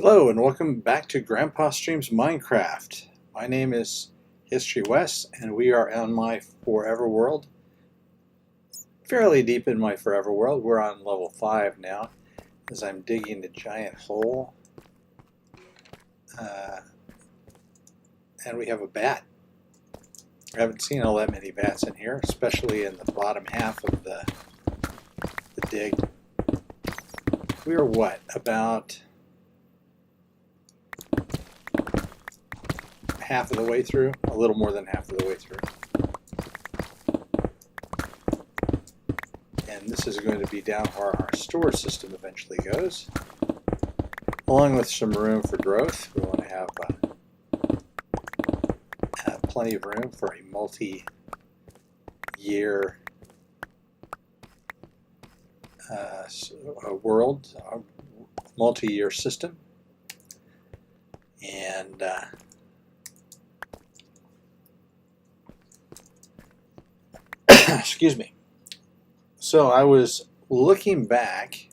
Hello and welcome back to Grandpa Streams Minecraft. My name is History West and we are on my Forever World. Fairly deep in my Forever World. We're on level 5 now as I'm digging a giant hole. And we have a bat. I haven't seen all that many bats in here, especially in the bottom half of the dig. We are what? About half of the way through, a little more than half of the way through. And this is going to be down where our storage system eventually goes, along with some room for growth. We want to have plenty of room for a multi-year world, a multi-year system. And excuse me. So I was looking back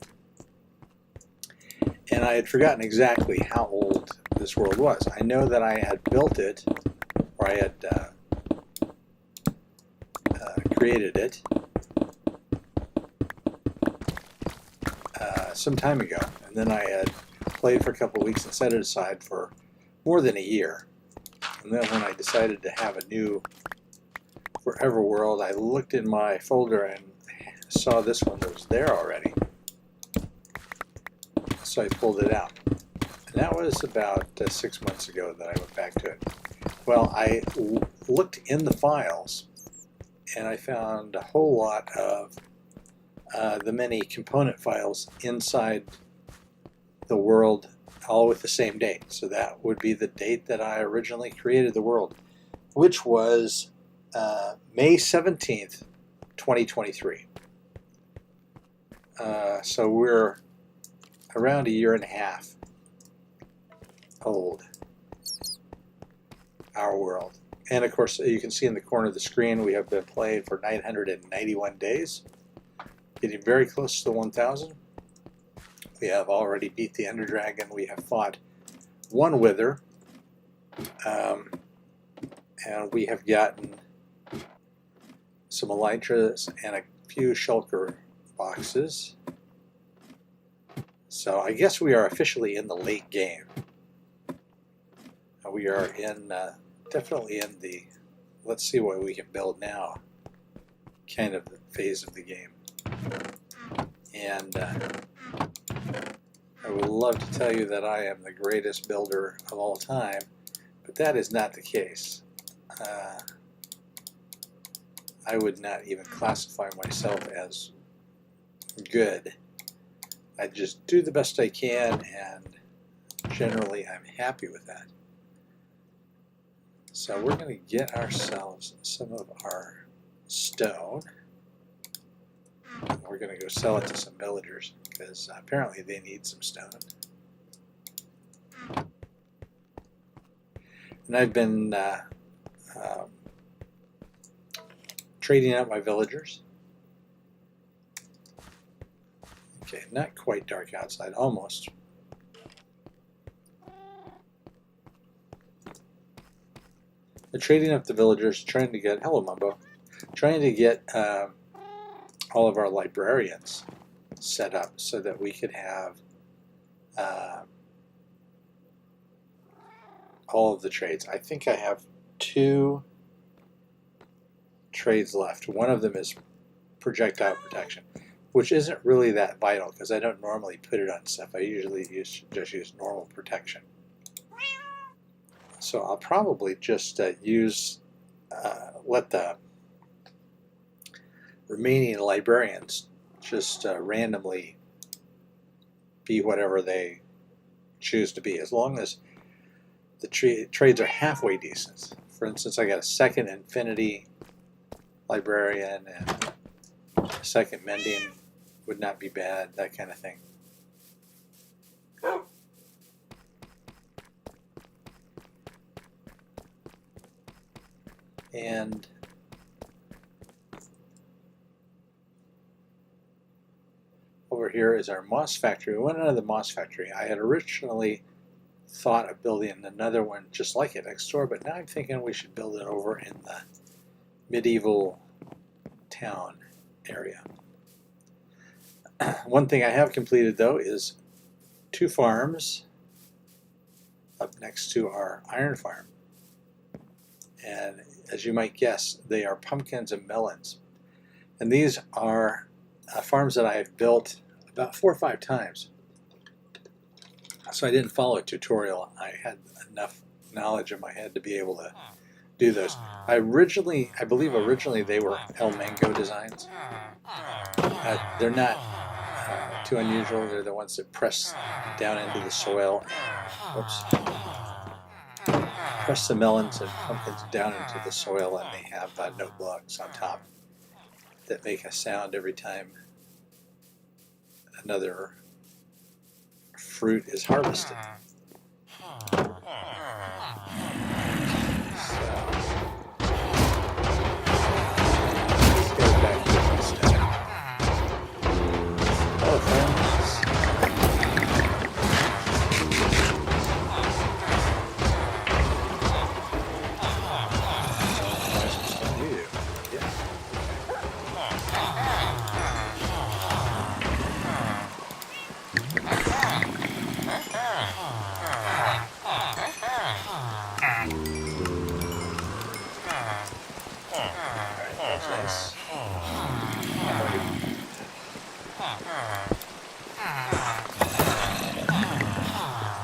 and I had forgotten exactly how old this world was. I know that I had built it, or I had created it some time ago, and then I had played for a couple of weeks and set it aside for more than a year. And then when I decided to have a new Forever World, I looked in my folder and saw this one that was there already. So I pulled it out. And that was about 6 months ago that I went back to it. Well, I looked in the files and I found a whole lot of the many component files inside the world, all with the same date. So that would be the date that I originally created the world, which was May 17th, 2023. So we're around a year and a half old, our world. And of course, you can see in the corner of the screen, we have been playing for 991 days, getting very close to the 1,000. We have already beat the Ender Dragon. We have fought one Wither, and we have gotten some Elytras and a few Shulker boxes. So I guess we are officially in the late game. We are in definitely in the let's see what we can build now kind of phase of the game. And I would love to tell you that I am the greatest builder of all time, but that is not the case. I would not even classify myself as good. I just do the best I can, and generally I'm happy with that. So we're going to get ourselves some of our stone. We're going to go sell it to some villagers because apparently they need some stone. And I've been trading out my villagers. Okay, not quite dark outside, almost. They're trading up the villagers, trying to get, hello Mumbo, trying to get all of our librarians set up so that we could have all of the trades. I think I have 2 trades left. One of them is projectile protection, which isn't really that vital because I don't normally put it on stuff. I usually just use normal protection. So I'll probably just let the remaining librarians just randomly be whatever they choose to be, as long as the trades are halfway decent. For instance, I got a 2nd Infinity librarian and a 2nd Mending would not be bad, that kind of thing. And over here is our moss factory. We went into the moss factory. I had originally thought of building another one just like it next door, but now I'm thinking we should build it over in the medieval town area. One thing I have completed though is 2 farms up next to our iron farm. And as you might guess, they are pumpkins and melons. And these are farms that I have built about 4 or 5 times. So I didn't follow a tutorial. I had enough knowledge in my head to be able to do those. I believe originally they were El Mango designs. They're not too unusual. They're the ones that press down into the soil. Whoops. Press the melons and pumpkins down into the soil, and they have note blocks on top that make a sound every time another fruit is harvested. Hello, friends.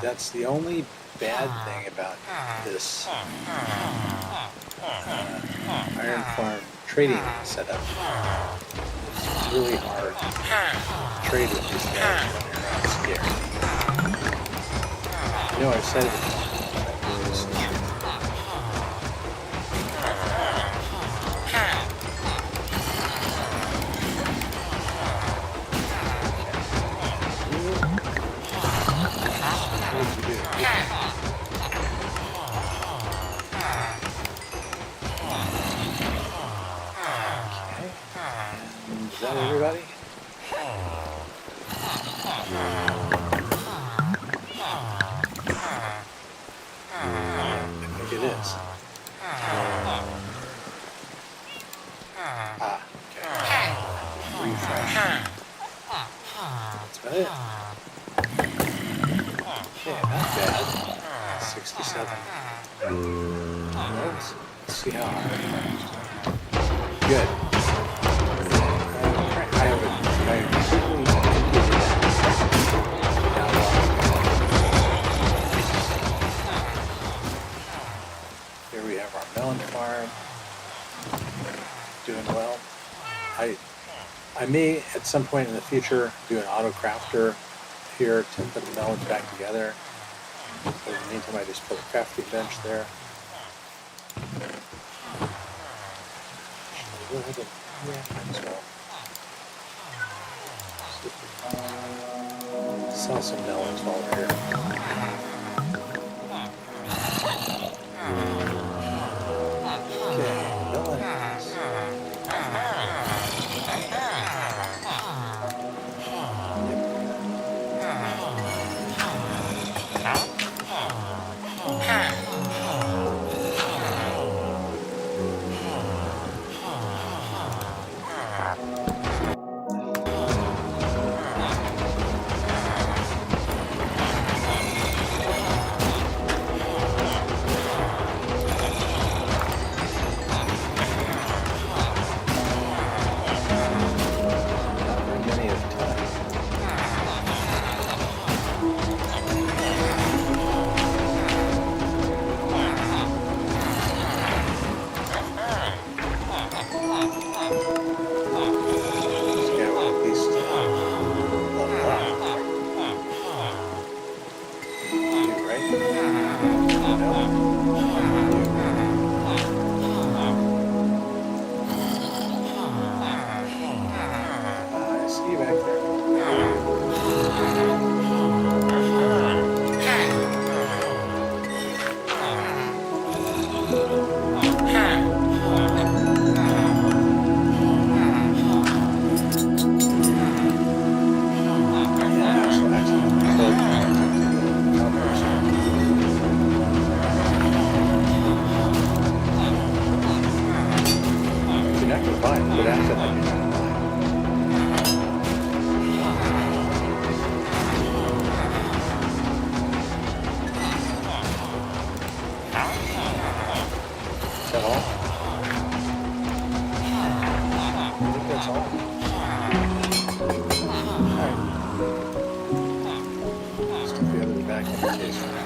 That's the only bad thing about this iron farm trading setup. It's really hard to trade with these guys when you're not scared. You know, I've said it before. Is that everybody? I think it is. Okay. Refresh. That's about it. Okay, not bad. 67. Let's see how high. Good. Here we have our melon farm, doing well. I may at some point in the future do an auto crafter here to put the melons back together. But in the meantime, I just put a crafting bench there. Should I go ahead and might as well. Sell some melons while we're here. Okay, melons. back to the vine. Quit acting like you're not alive. Is that all? I think that's all. Alright. Stick the other back in the case for now.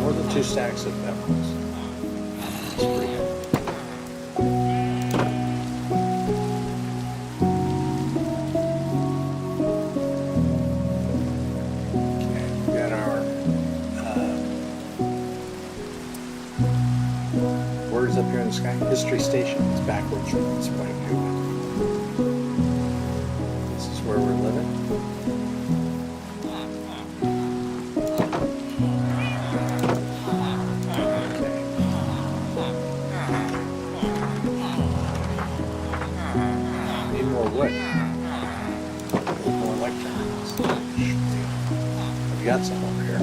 More than 2 stacks of pebbles. That's pretty good. Okay, we got our words up here in the sky. History station. It's backwards from this point of view. This is where we're living. Wood. More electrons. I've got some over here.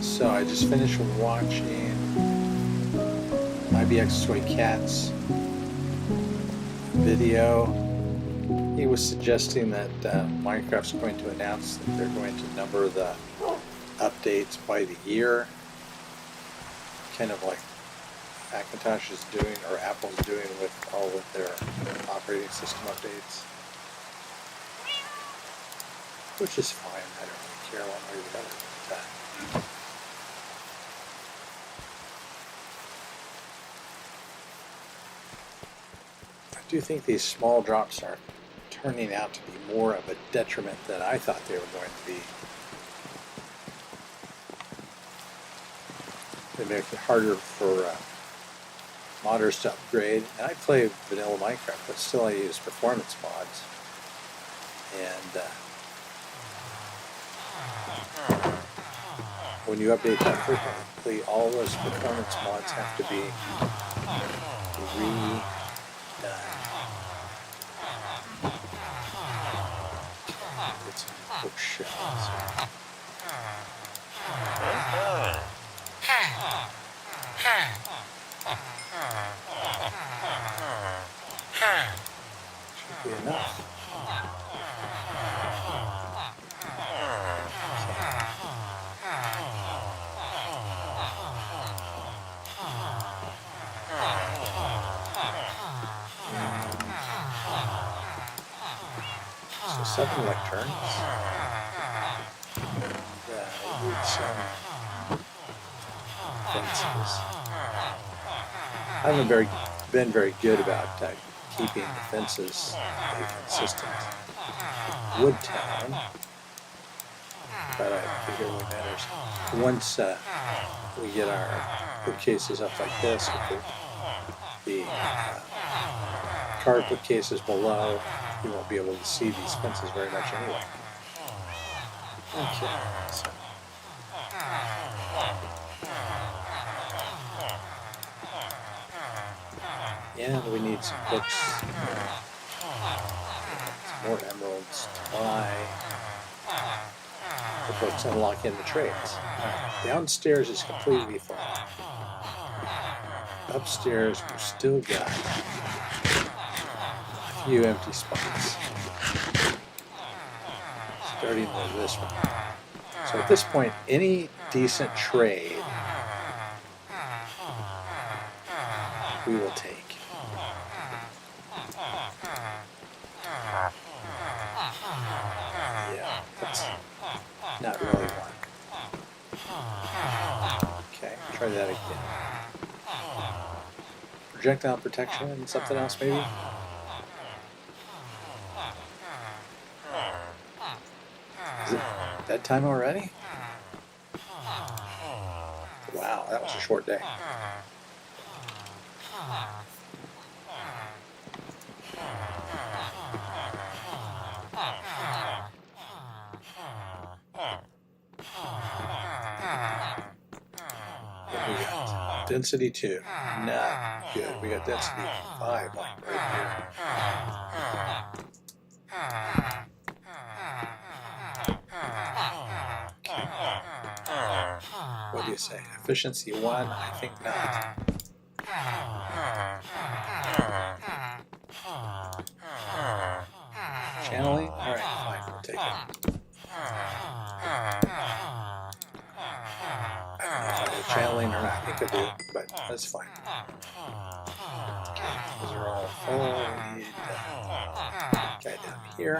So I just finished watching IBX Toy Cat's video. He was suggesting that Minecraft's going to announce that they're going to number the updates by the year, kind of like Macintosh is doing or Apple's doing with all of their operating system updates, which is fine. I don't really care one way or the other. But, I do think these small drops are turning out to be more of a detriment than I thought they were going to be. They make it harder for modders to upgrade. And I play vanilla Minecraft, but still I use performance mods. And when you update that frequently, all those performance mods have to be redone. It's bookshelves. Should be enough. So 7 lecterns. And I need some fences. I haven't been very good about keeping the fences a consistent wood tone, but I think it really matters. Once we get our bookcases up like this, with the card bookcases below, you won't be able to see these fences very much anyway. Okay, so. And we need some books, some more emeralds to buy. The books unlock in the trades. Downstairs is completely full. Upstairs we've still got a few empty spots. Starting with this one. So at this point, any decent trade we will take. Yeah, that's not really one. Okay, try that again. Projectile protection and something else maybe? Is it that time already? Wow, that was a short day. What do we got? Density 2. Not good. We got density 5, like right here. What do you say? Efficiency 1? I think not. Channeling? Alright, fine, we'll take it. I don't know if I do channeling or not. I think I do, but that's fine. Those are all full. We need guy down here.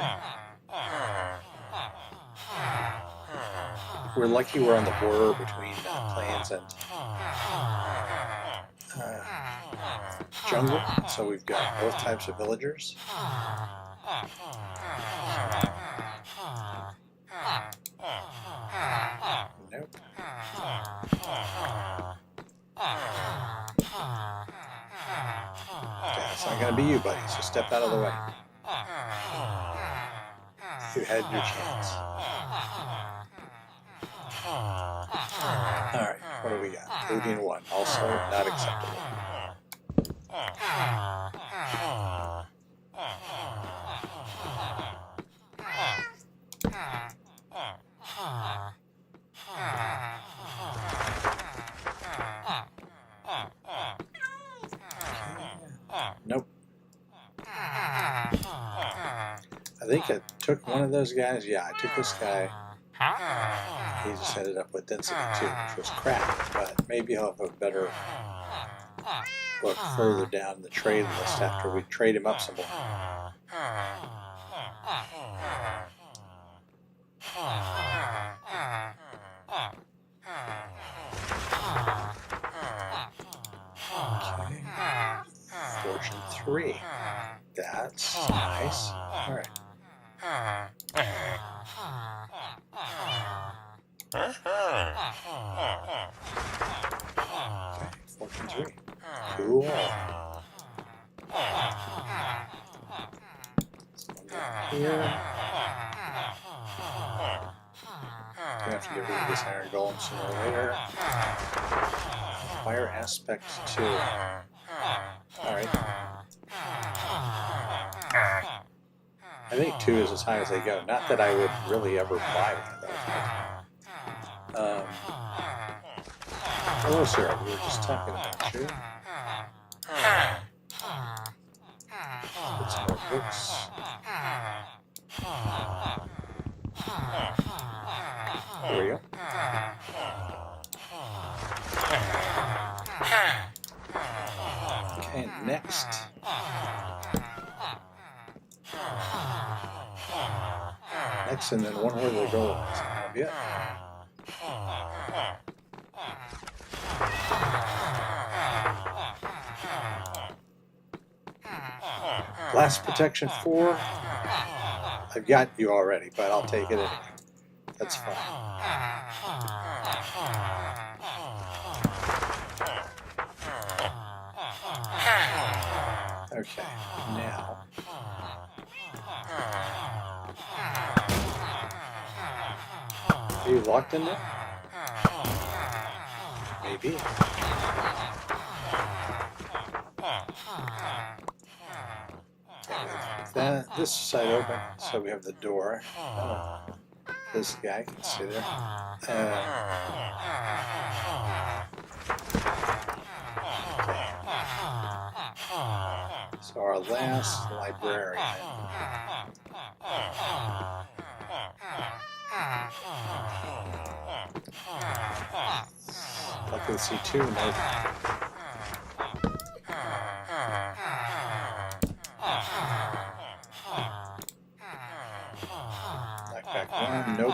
We're lucky we're on the border between plains and jungle, so we've got both types of villagers. Nope. Okay, it's not going to be you, buddy, so step out of the way. You had your chance. Alright, what do we got? 81, also not acceptable. Nope. I think I took one of those guys. Yeah, I took this guy. He just ended up with density 2, which was crap, but maybe he'll have a better look further down the trade list after we trade him up some more. Okay. Fortune 3. That's nice. Alright. Okay, Fortune 3. Cool. Here. We have to get rid of this iron golem sooner or later. Fire aspect 2. Alright. I think 2 is as high as they go. Not that I would really ever buy one of those. Hello, Sarah. We were just talking about you. Put some more books. There we go. Okay, next. Next, and then one more of the golems. That'll be it. Blast protection 4. I've got you already, but I'll take it anyway. That's fine. Okay, now. Are you locked in there? Maybe. This side open, so we have the door. This guy can see there. So our last librarian. Luckily, see 2. Nope. Back 1, nope.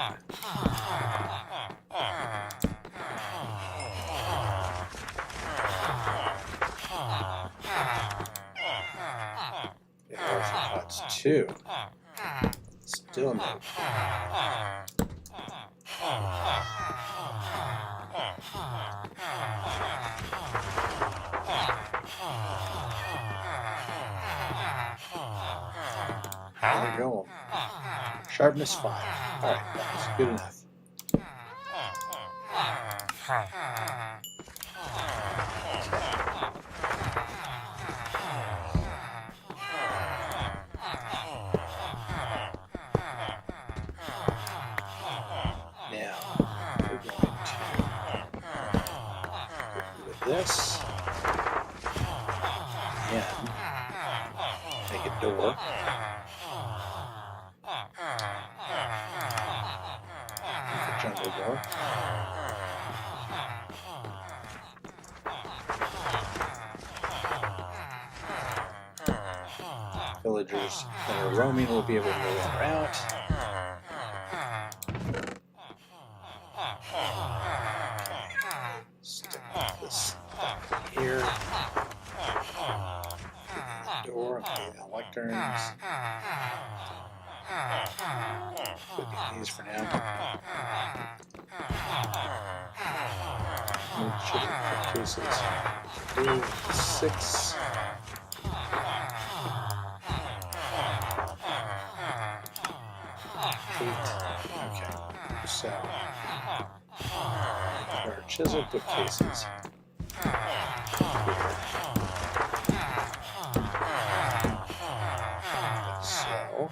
That's 2. Still nope. There we go. Sharpness 5. Alright, that's good enough. this and make a door. Make a jungle door. Villagers that are roaming will be able to go in or out. Stick this here. Door, okay, the lecterns. Putting these for now. Should have cases. 3, 6. 8. Okay. So there are chisel bookcases. So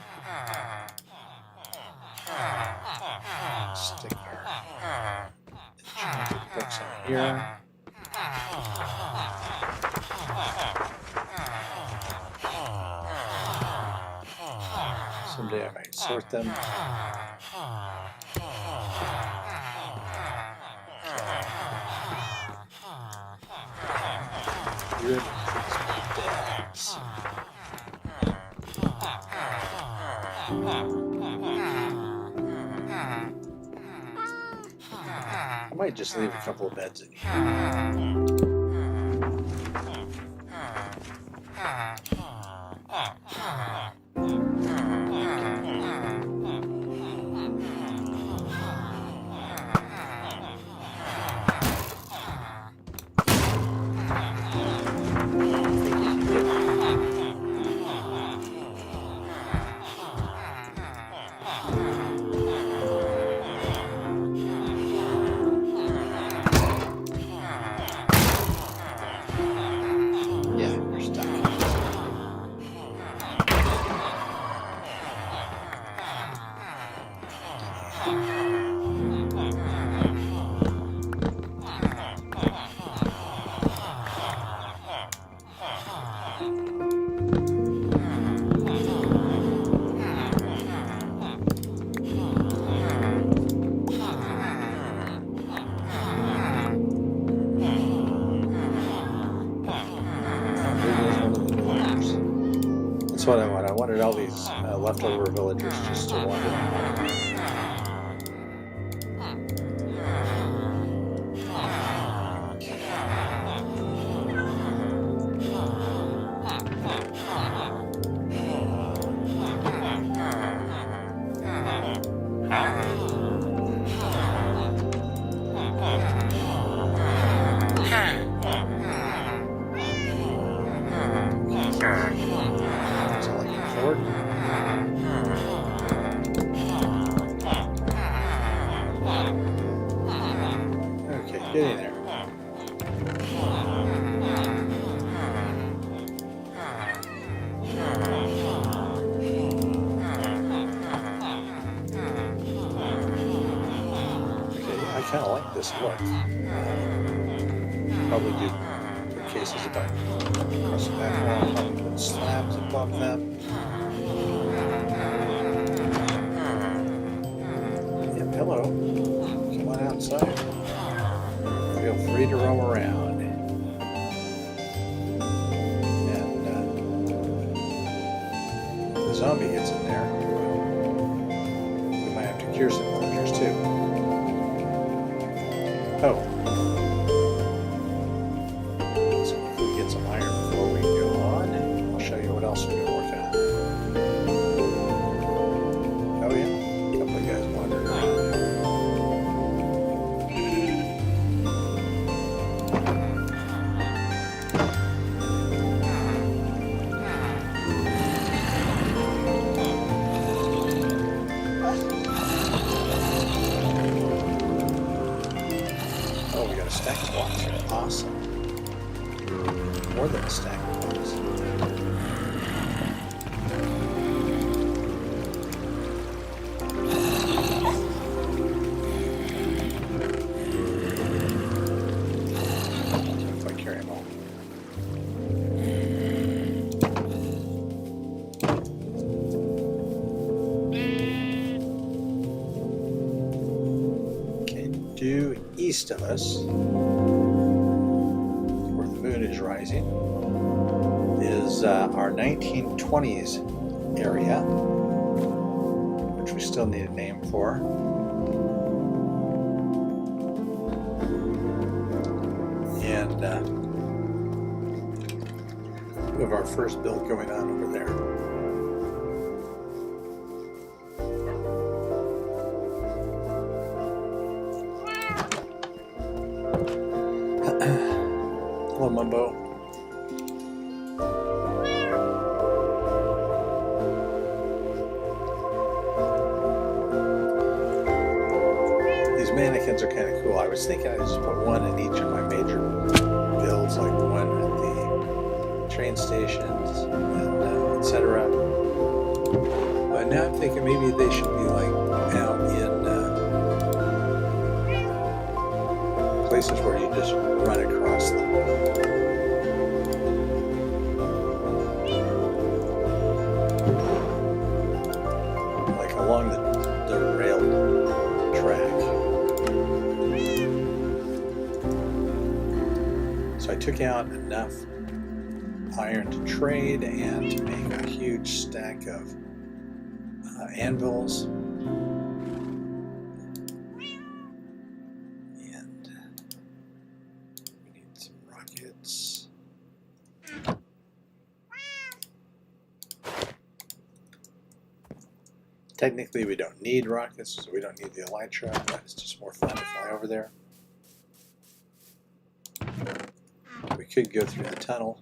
stick our enchanted books in here. Someday I might sort them. Good. I might just leave a couple of beds in here. That's what I want. I wanted all these leftover villagers just to wander around. Okay, get in there. Okay, I kind of like this look. Probably do cases about across the back wall, probably put slabs above them. Hello. Come on outside. Feel free to roam around. And if the zombie gets in there, we might have to cure some villagers too. Oh. So if we get some iron before we go on, I'll show you what else we can work on. Oh yeah, a couple of guys wandering around. Oh, we got a stack of blocks here. Awesome. More than a stack of blocks. If I east of us, where the moon is rising, is our 1920s area, which we still need a name for. And we have our first build going on over there. Hello, Mumbo. These mannequins are kind of cool. I was thinking I'd just put one in each of my major builds, like the one at the train stations and etc. But now I'm thinking maybe they should be like out in places where you just run across them. Like along the rail track. So I took out enough iron to trade and to make a huge stack of anvils. And we need some rockets. Technically, we don't need rockets, so we don't need the elytra, but it's just more fun to fly over there. We could go through the tunnel.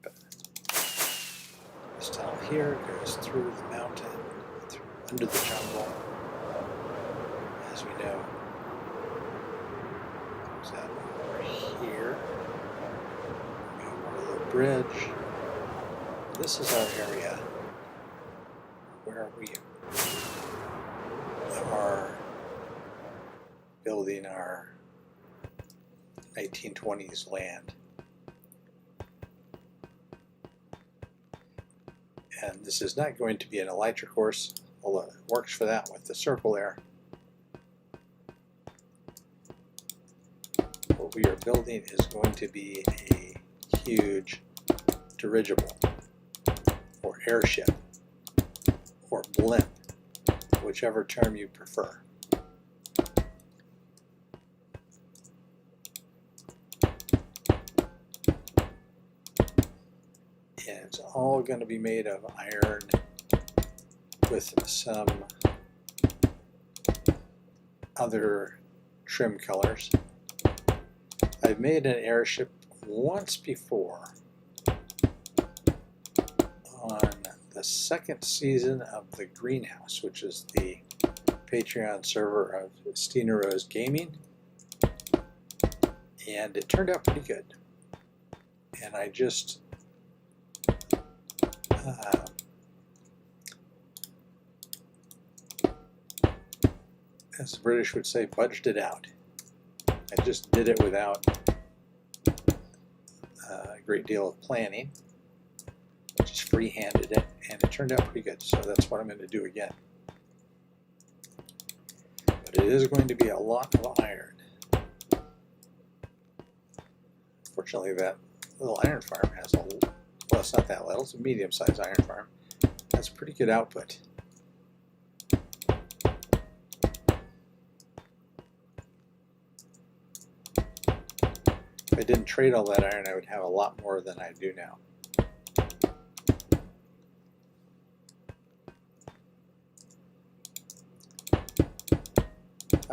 But this tunnel here goes through the mountain, under the jungle, as we know. Goes out over here. We go over a little bridge. This is our area where we are building our 1920s land. And this is not going to be an elytra course, although it works for that with the circle there. What we are building is going to be a huge dirigible, or airship, or blimp, whichever term you prefer. And it's all going to be made of iron with some other trim colors. I've made an airship once before on the second season of The Greenhouse, which is the Patreon server of Stina Rose Gaming, and it turned out pretty good. And I just as the British would say, budged it out. I just did it without a great deal of planning. Just free-handed it, and it turned out pretty good. So that's what I'm going to do again. But it is going to be a lot of iron. Fortunately, that little iron farm has a, well, it's not that little, it's a medium-sized iron farm. That's pretty good output. If I didn't trade all that iron, I would have a lot more than I do now.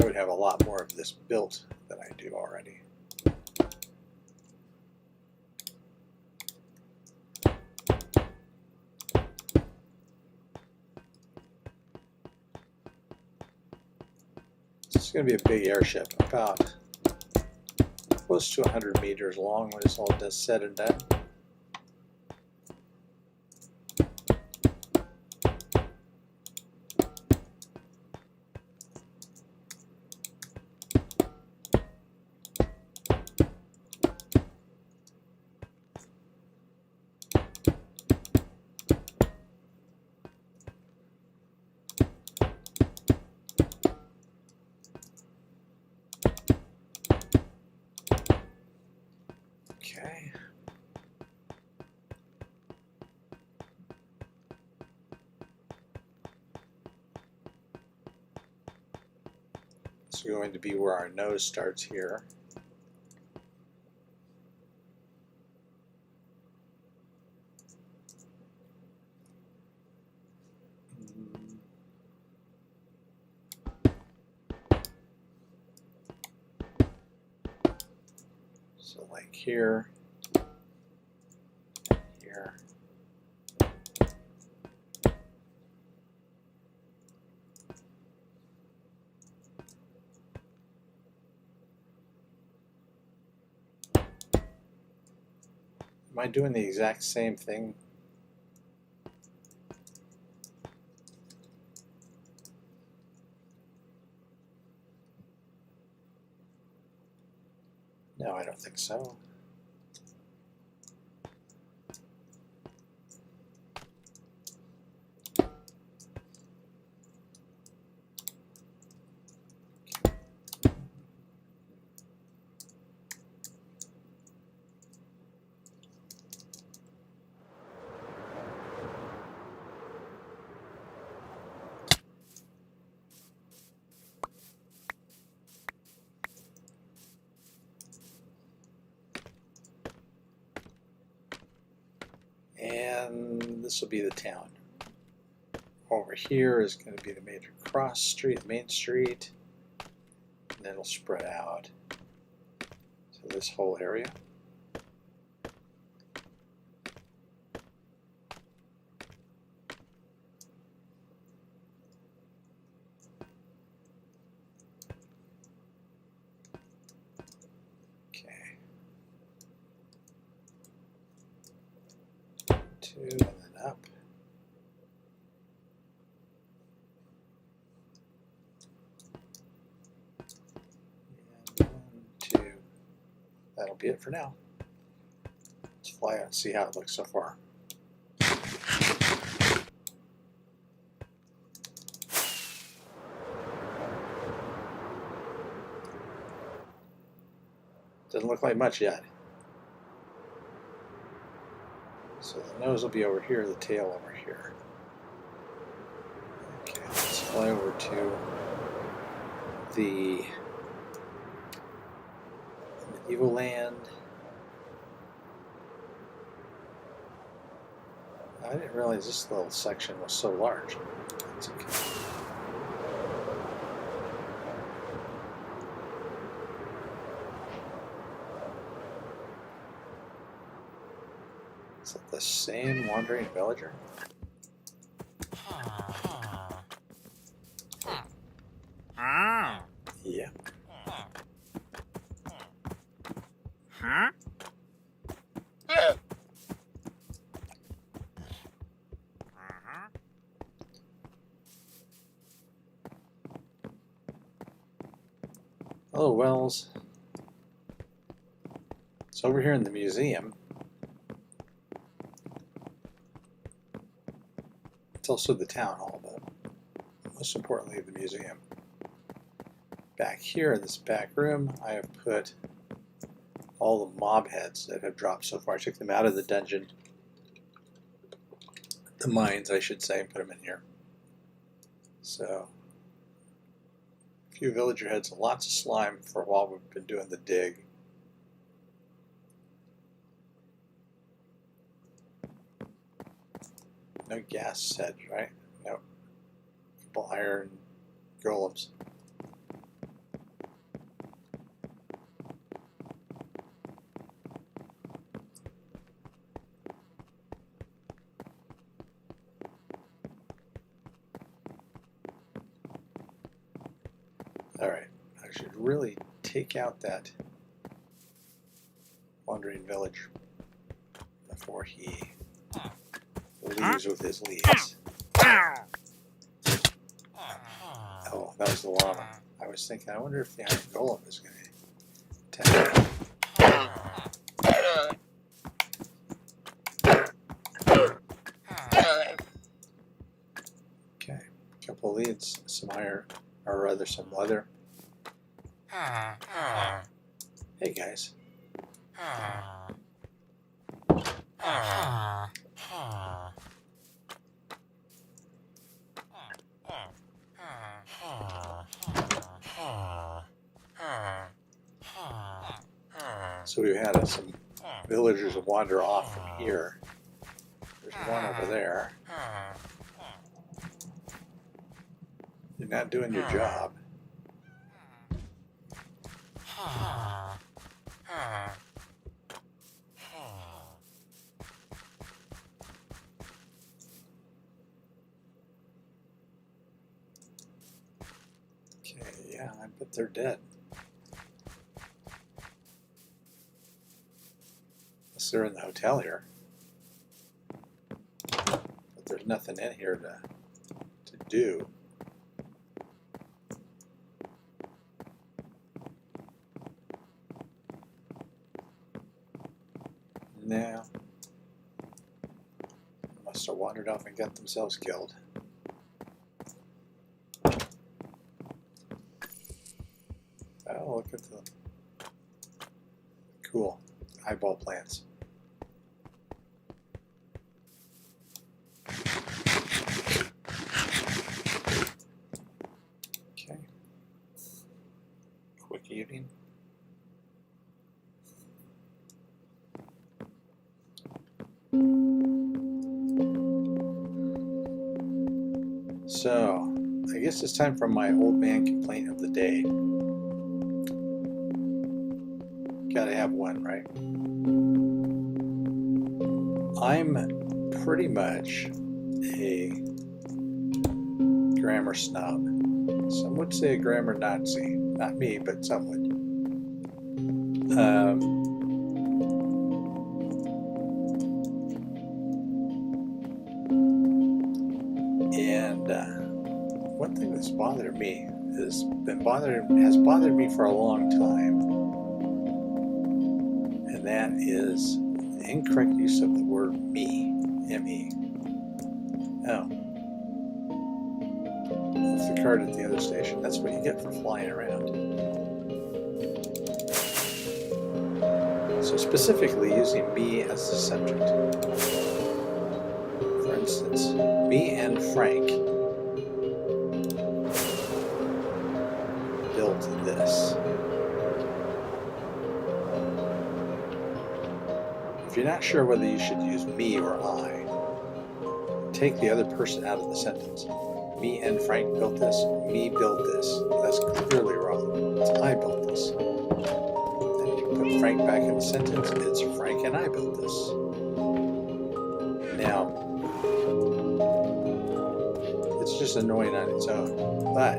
I would have a lot more of this built than I do already. This is going to be a big airship, about close to 100 meters long when it's all said and done. Okay. This is going to be where our nose starts here. So like here, here. Am I doing the exact same thing? No, I don't think so. And this will be the town. Over here is going to be the major cross street, main street, and then it'll spread out to this whole area. Okay. 2 and then up. And 1, 2. That'll be it for now. Let's fly out and see how it looks so far. Doesn't look like much yet. So the nose will be over here, the tail over here. Okay, let's fly over to the medieval land. I didn't realize this little section was so large. That's okay. Is it the same wandering villager? Yeah. Hello, Wells. It's over here in the museum. It's also the town hall, but most importantly, the museum. Back here in this back room, I have put all the mob heads that have dropped so far. I took them out of the dungeon, the mines, I should say, and put them in here. So, a few villager heads and lots of slime for while we've been doing the dig. No gas heads, right? No. Couple iron golems. Alright, I should really take out that wandering village before he leaves with his leads. Oh, that was the llama. I was thinking, I wonder if the iron golem is going to attack him. Okay, a couple of leads, some iron, or rather some leather. Hey guys. So we had some villagers wander off from here. There's one over there. You're not doing your job. Okay, yeah, I bet they're dead. Unless they're in the hotel here. But there's nothing in here to do. No. Must have wandered off and got themselves killed. Oh, look at the cool eyeball plants. Okay. Quick evening. So, I guess it's time for my old man complaint of the day. Gotta have one, right? I'm pretty much a grammar snob. Some would say a grammar Nazi. Not me, but some would. One thing that's bothered me has bothered me for a long time, and that is the incorrect use of the word me, M-E. Oh, that's the card at the other station. That's what you get for flying around. So specifically using me as the subject. For instance, me and Frank built this. If you're not sure whether you should use me or I, take the other person out of the sentence. Me and Frank built this. Me built this. That's clearly wrong. It's I built this. And you put Frank back in the sentence. It's Frank and I built this. Now, it's just annoying on its own. But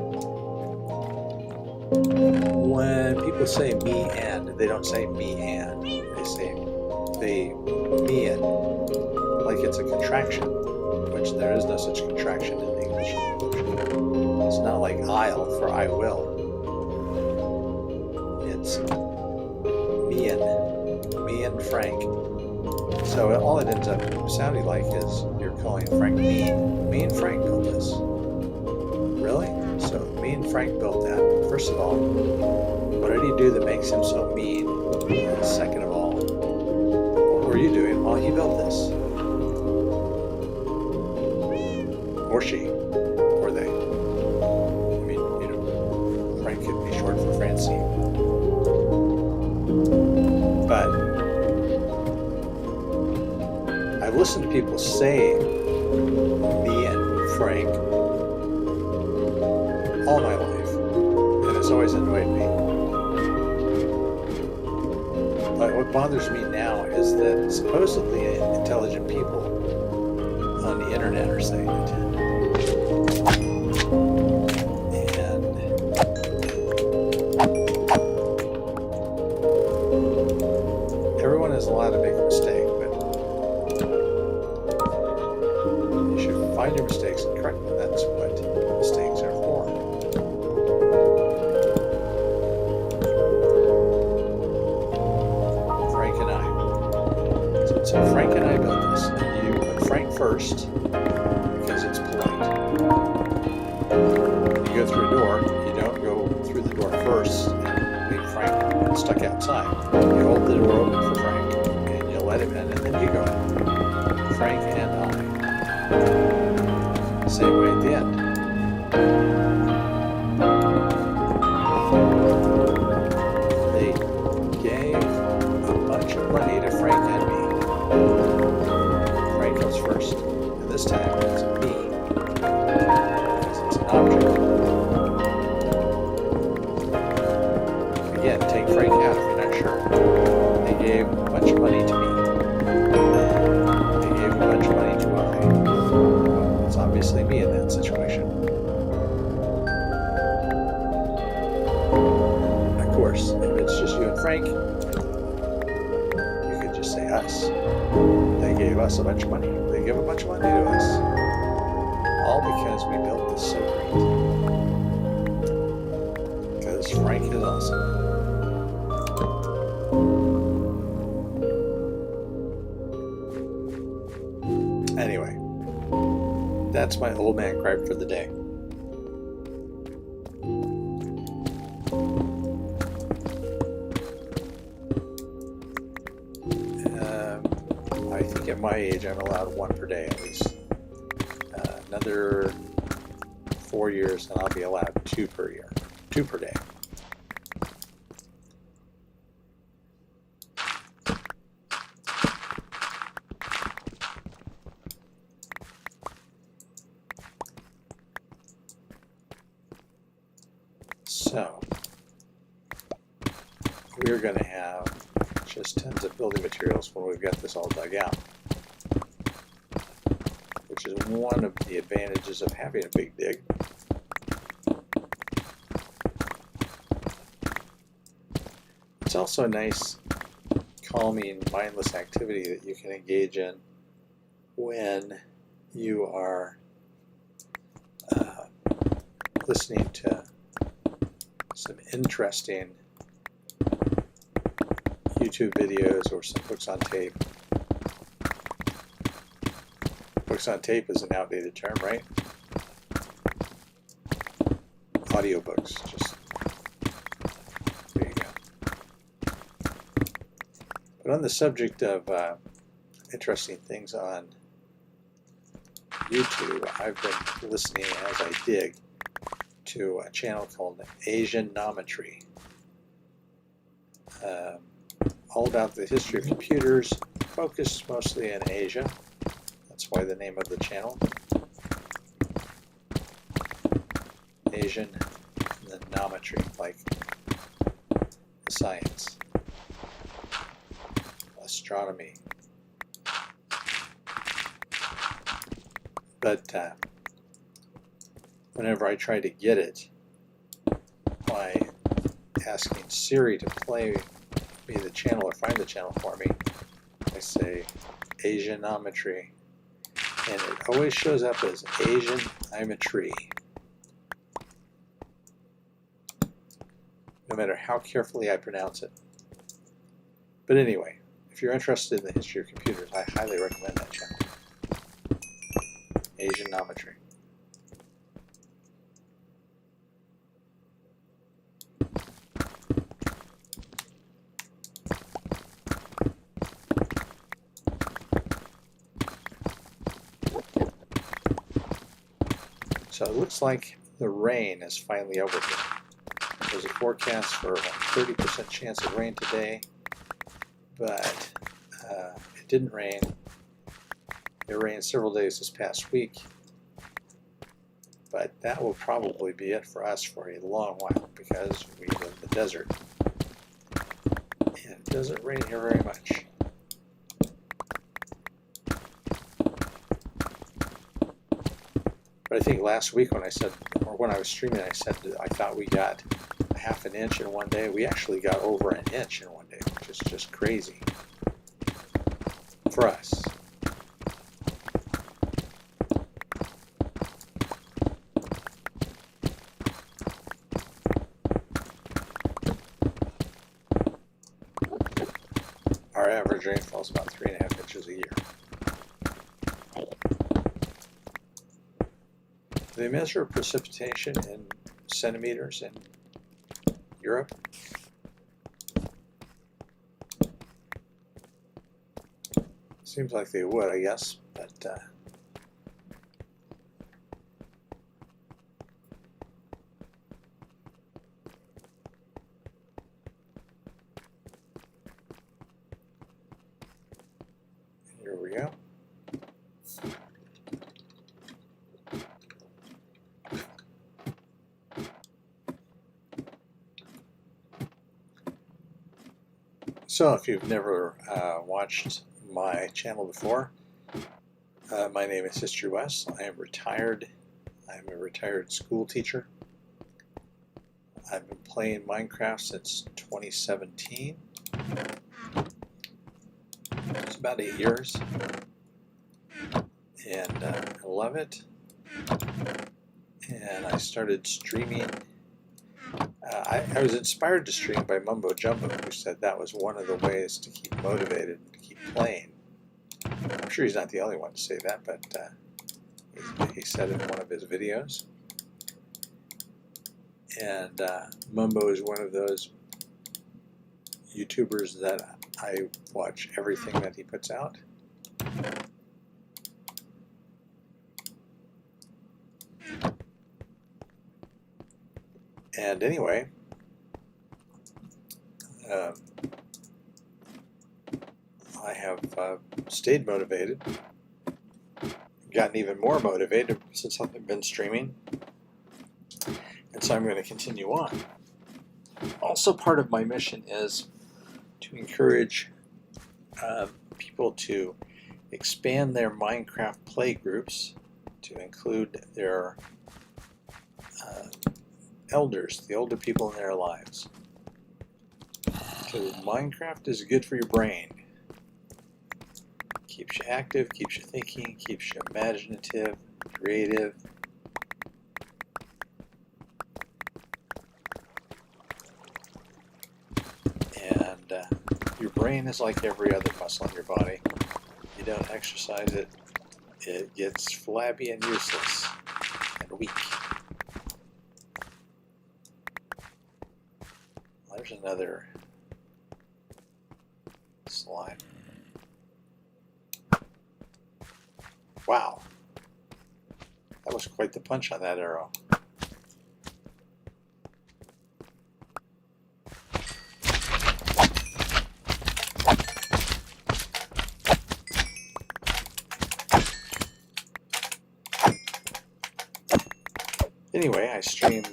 when people say me and, they don't say me and. They say me and, like it's a contraction, which there is no such contraction in English. It's not like I'll for I will. It's me and Frank. So all it ends up sounding like is you're calling Frank me. Me and Frank built this. Really? So me and Frank built that. First of all, what did he do that makes him so mean? And second of all, what were you doing while he built this? Or she, or they. I mean, you know, Frank could be short for Francine. But I've listened to people say me and Frank all my life, and it's always annoyed me. But what bothers me now is that supposedly intelligent people on the internet are saying it. And everyone is allowed to make a mistake, but you should find your mistakes and correct them. That's what mistakes are for. Frank and I. So Frank and I built this. And you put Frank first because it's polite. When you go through a door, you don't go through the door first and leave Frank stuck outside. You hold the door open for Frank and you let let him in, and then you go in. Frank and I. Same way at the end. They gave a bunch of money to Frank and me. Frank comes first. And this time it's me. Because it's an object. Again, take Frank out if you're not sure. They gave a bunch of money to me. They gave a bunch of money to I. Well, it's obviously me in that situation. Of course, if it's just you and Frank, you could just say us. They gave us a bunch of money. They give a bunch of money to us. All because we built this so great. Because Frank is awesome. Anyway, that's my old man gripe for the day. I think at my age I'm allowed one per day at least. Another 4 years and I'll be allowed two per day. So, we're going to have just tons of building materials when we've got this all dug out, which is one of the advantages of having a big dig. It's also a nice, calming, mindless activity that you can engage in when you are listening to some interesting YouTube videos or some books on tape. Books on tape is an outdated term, right? Audiobooks, just there you go. But on the subject of interesting things on YouTube, I've been listening as I dig to a channel called Asianometry. All about the history of computers, focused mostly in Asia. That's why the name of the channel. Asianometry, like science, astronomy. But whenever I try to get it by asking Siri to play me the channel or find the channel for me, I say Asianometry, and it always shows up as Asian I'm a tree. No matter how carefully I pronounce it. But anyway, if you're interested in the history of computers, I highly recommend that channel. Asianometry. So it looks like the rain is finally over here. There's a forecast for a 30% chance of rain today, but it didn't rain. It rained several days this past week, but that will probably be it for us for a long while because we live in the desert. And it doesn't rain here very much. But I think last week when I said, or when I was streaming, I said that I thought we got a half an inch in one day. We actually got over an inch in one day, which is just crazy for us. Our average rainfall is about 3.5 inches a year. They measure precipitation in centimeters in Europe. Seems like they would, I guess, but here we go. So if you've never watched my channel before, my name is Mr. Wes. I am retired. I'm a retired school teacher. I've been playing Minecraft since 2017. It's about 8 years. And I love it. And I started streaming. I was inspired to stream by Mumbo Jumbo, who said that was one of the ways to keep motivated and to keep playing. I'm sure he's not the only one to say that, but he said it in one of his videos. And Mumbo is one of those YouTubers that I watch everything that he puts out. And anyway, I have stayed motivated, gotten even more motivated since I've been streaming, and so I'm going to continue on. Also, part of my mission is to encourage people to expand their Minecraft play groups to include their elders, the older people in their lives. Because Minecraft is good for your brain. Keeps you active, keeps you thinking, keeps you imaginative, creative. And your brain is like every other muscle in your body. You don't exercise it, it gets flabby and useless and weak. There's another slime. Wow. That was quite the punch on that arrow. Anyway, I stream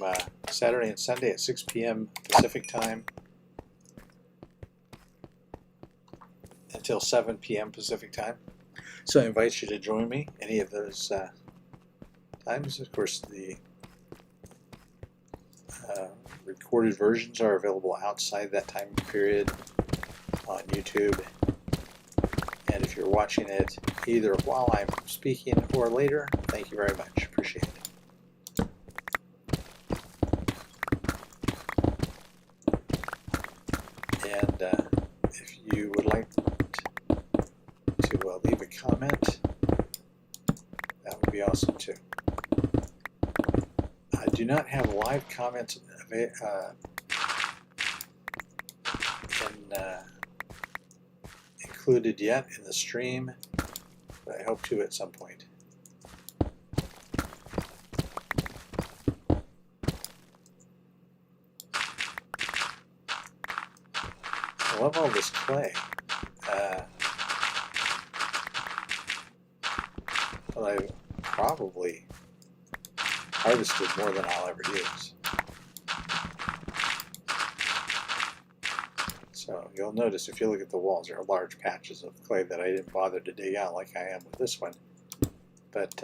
Saturday and Sunday at 6 p.m. Pacific time until 7 p.m. Pacific time. So I invite you to join me any of those times. Of course, the recorded versions are available outside that time period on YouTube. And if you're watching it either while I'm speaking or later, thank you very much. Appreciate it. And if you would like to leave a comment, that would be awesome too. I do not have live comments included yet in the stream, but I hope to at some point. I love all this clay. But I've probably harvested more than I'll ever use. So you'll notice if you look at the walls, there are large patches of clay that I didn't bother to dig out like I am with this one. But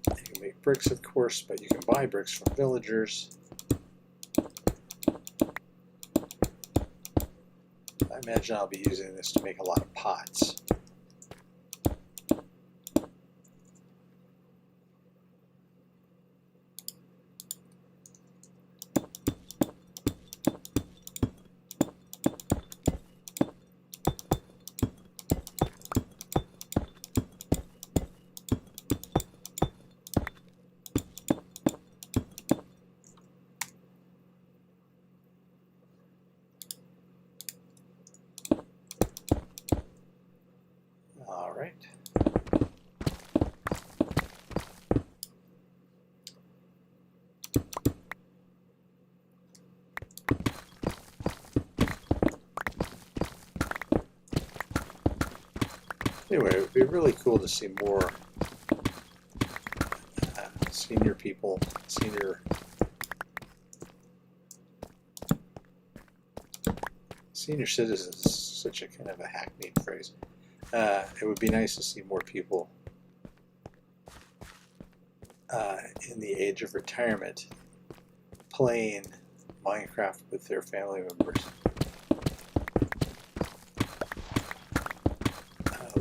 you can make bricks, of course, but you can buy bricks from villagers. I imagine I'll be using this to make a lot of pots. Anyway, it would be really cool to see more senior people, senior citizens is such a kind of a hackneyed phrase. It would be nice to see more people in the age of retirement playing Minecraft with their family members.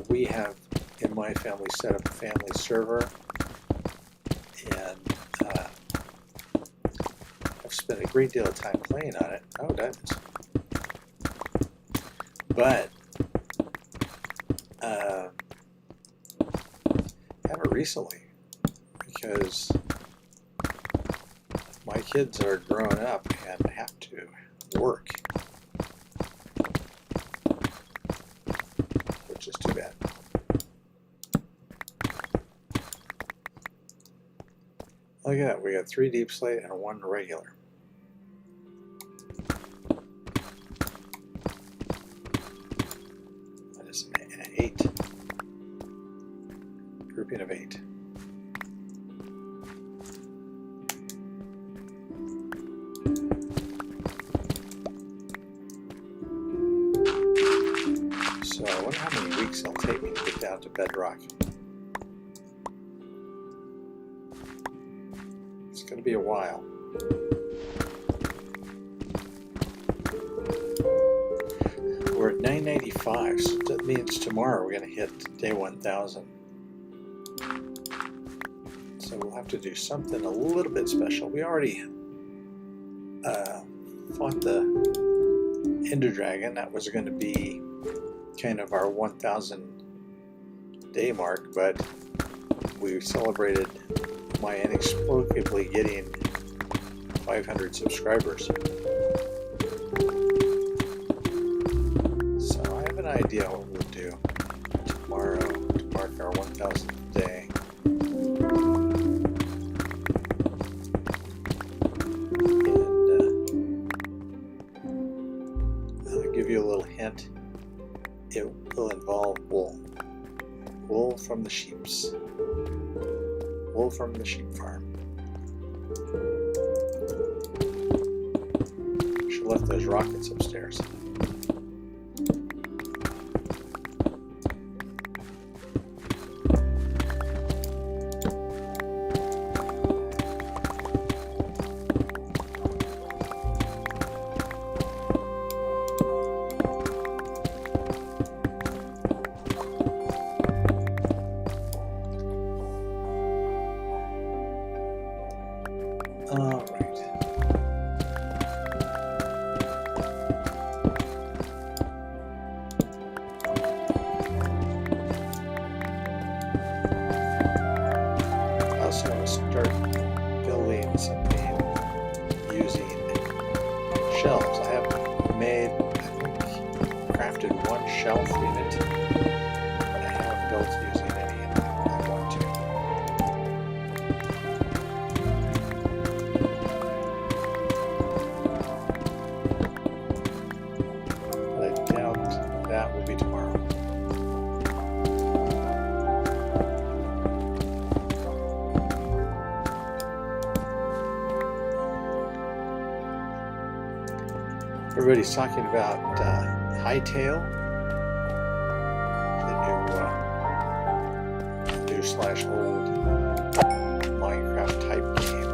We have, in my family, set up a family server, and I've spent a great deal of time playing on it. Oh, that's. But haven't recently, because my kids are grown up and have to work, which is too bad. Look at that, we got 3 deep slate and 1 regular. That is an 8. Grouping of 8. So I wonder how many weeks it'll take me to get down to bedrock. It's going to be a while. We're at 995, so that means tomorrow we're going to hit day 1000. So we'll have to do something a little bit special. We already fought the Ender Dragon. That was going to be kind of our 1000 day mark, but we celebrated my inexplicably getting 500 subscribers. So I have an idea what we'll do tomorrow to mark our 1000th day. And I'll give you a little hint. It will involve wool. Wool from the sheeps. Wool from the sheep farm. She left those rockets upstairs. All right. I also want to start building something using shelves. I have made, I think, crafted 1 shelf unit, but I haven't built using any, and I want to. I doubt that will be tomorrow. Everybody's talking about Hightail, the new slash old Minecraft type game.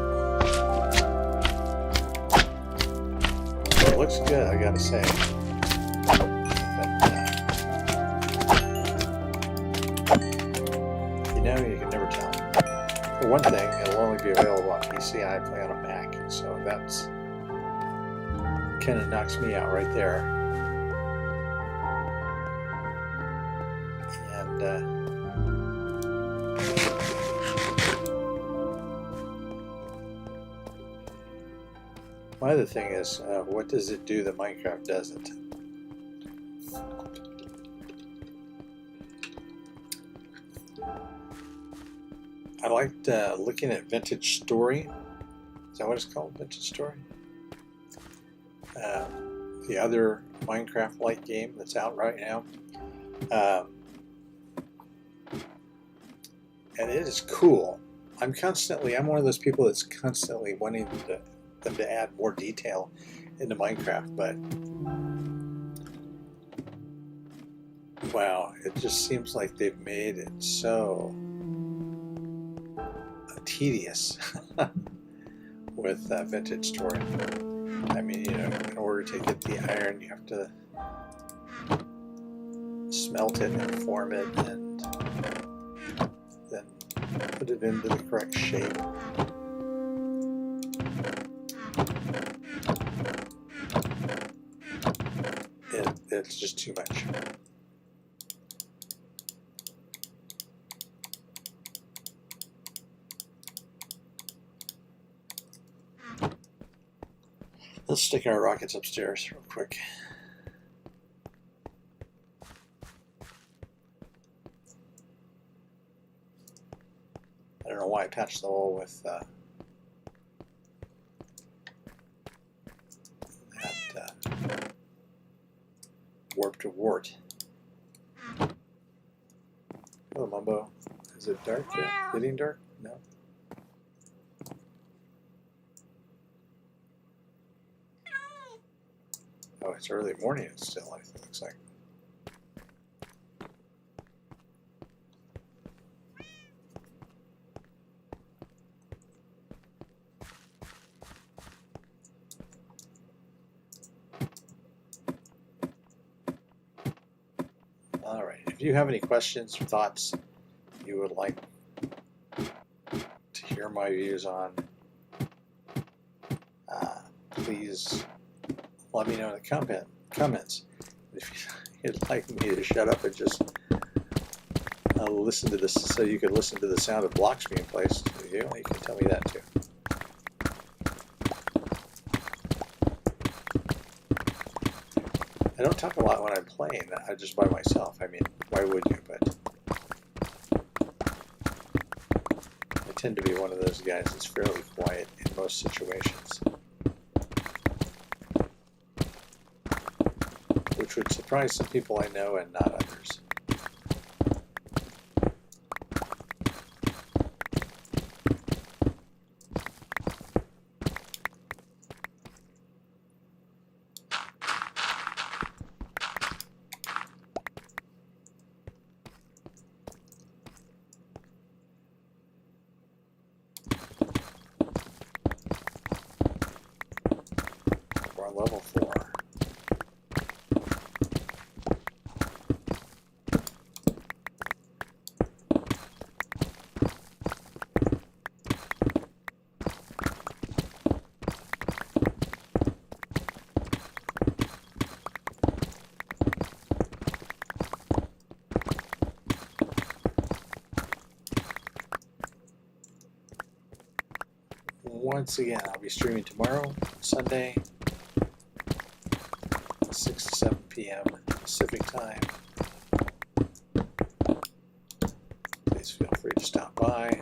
It looks good, I gotta say. You can never tell. For one thing, it'll only be available on PC, and I play on a Mac, so that's kind of knocks me out right there. And my other thing is, what does it do that Minecraft doesn't? I liked looking at Vintage Story. Is that what it's called? Vintage Story? The other Minecraft-like game that's out right now. and it is cool. I'm one of those people that's constantly wanting them to add more detail into Minecraft, but wow, it just seems like they've made it so tedious with vintage storage. I mean, you know, in order to get the iron, you have to smelt it and form it and then put it into the correct shape. It's just too much. Let's stick our rockets upstairs real quick. I don't know why I patched the hole with that warp to wart. Hello, Mumbo. Is it dark yet? Getting dark? No. Oh, it's early morning still, it looks like. All right. If you have any questions or thoughts you would like to hear my views on, please let me know in the comments. If you'd like me to shut up and just listen to this, so you can listen to the sound of blocks being placed, you can tell me that too. I don't talk a lot when I'm playing, just by myself. I mean, why would you? But I tend to be one of those guys that's fairly quiet in most situations, which would surprise some people I know and not others. We're on level 4. Once again, I'll be streaming tomorrow, Sunday, 6 to 7 p.m. Pacific time. Please feel free to stop by.